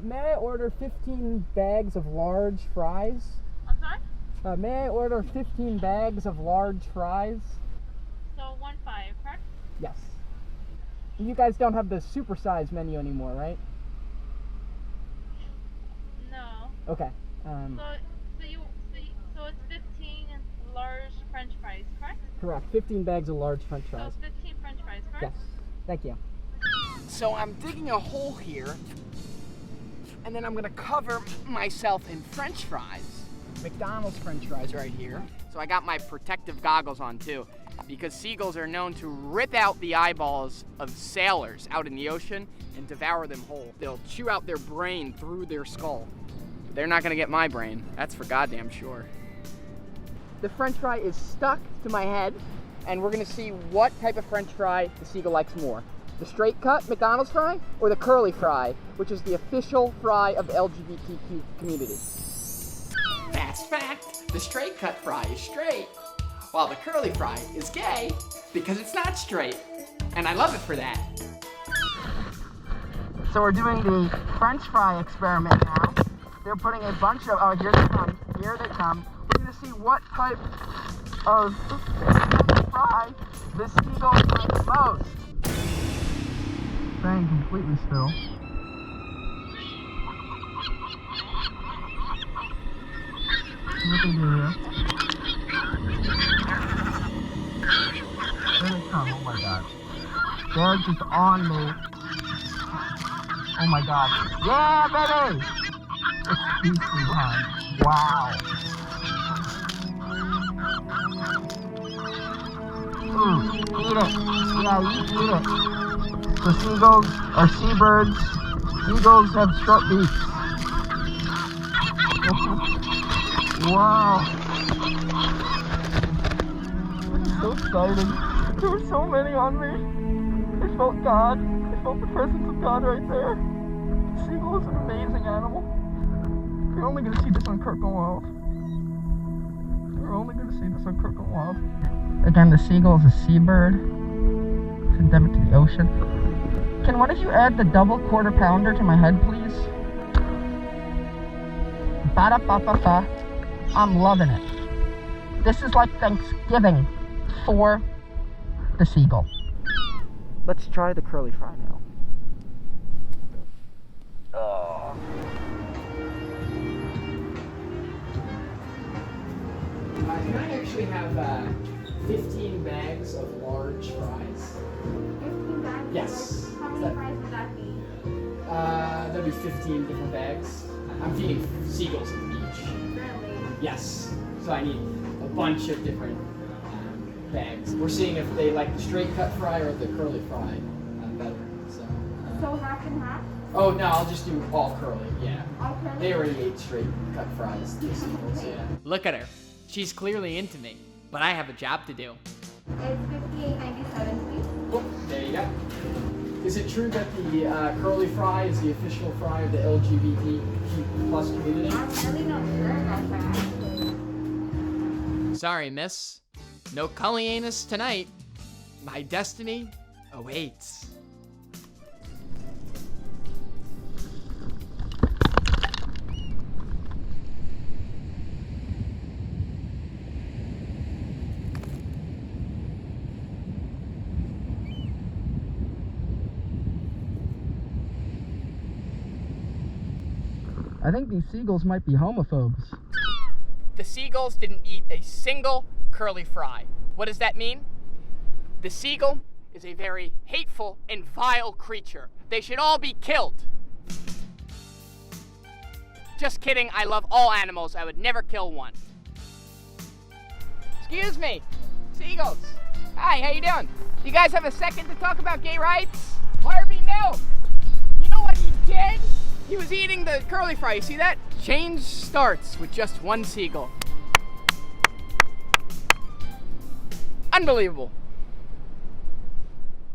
May I order 15 bags of large fries? I'm sorry? May I order 15 bags of large fries? So 1-5, correct? Yes. You guys don't have the supersize menu anymore, right? No. Okay. So it's 15 large French fries, correct? Correct. 15 bags of large French fries. So 15 French fries, correct? Yes. Thank you. So I'm digging a hole here, and then I'm gonna cover myself in French fries. McDonald's French fries right here. So I got my protective goggles on too, because seagulls are known to rip out the eyeballs of sailors out in the ocean and devour them whole. They'll chew out their brain through their skull. They're not gonna get my brain. That's for goddamn sure. The French fry is stuck to my head, and we're gonna see what type of French fry the seagull likes more. The straight cut McDonald's fry or the curly fry, which is the official fry of the LGBTQ community. Fast fact, the straight cut fry is straight, while the curly fry is gay because it's not straight. And I love it for that. So we're doing the French fry experiment now. They're putting a bunch of, oh, here they come, here they come. We're gonna see what type of fry the seagull likes most. Staying completely still. What they do here. There they come, oh my god. They're just on me. Oh my god. Yeah, baby! It's feasting time. Wow. Ooh, eat it. Yeah, you eat it. The seagulls are seabirds. Seagulls have short beaks. Wow. This is so exciting. There were so many on me. I felt God. I felt the presence of God right there. The seagull is an amazing animal. You're only going to see this on Kirkland Wild. You're only going to see this on Kirkland Wild. Again, the seagull is a seabird. It's endemic to the ocean. Can one of you add the double quarter pounder to my head, please? Ba-da-ba-ba-ba. I'm loving it. This is like Thanksgiving for the seagull. Let's try the curly fry now. Oh. Can I actually have 15 bags of large fries? 15 bags? Yes. How many fries would that be? That'd be 15 different bags. I'm feeding seagulls at the beach. Really? Yes. So I need a bunch of different bags. We're seeing if they like the straight cut fry or the curly fry better. So half and half? Oh no, I'll just do all curly. Yeah. All curly? They already ate straight cut fries. The seagulls, yeah. Look at her. She's clearly into me, but I have a job to do. It's $58.97, please. Oh, there you go. Is it true that the curly fry is the official fry of the LGBTQ plus community? I'm really not sure about that, actually. Sorry, miss. No culinanus tonight. My destiny awaits. I think these seagulls might be homophobes. The seagulls didn't eat a single curly fry. What does that mean? The seagull is a very hateful and vile creature. They should all be killed. Just kidding, I love all animals. I would never kill one. Excuse me, seagulls. Hi, how you doing? You guys have a second to talk about gay rights? Arby, no. You know what he did? He was eating the curly fry. You see that? Change starts with just one seagull. Unbelievable.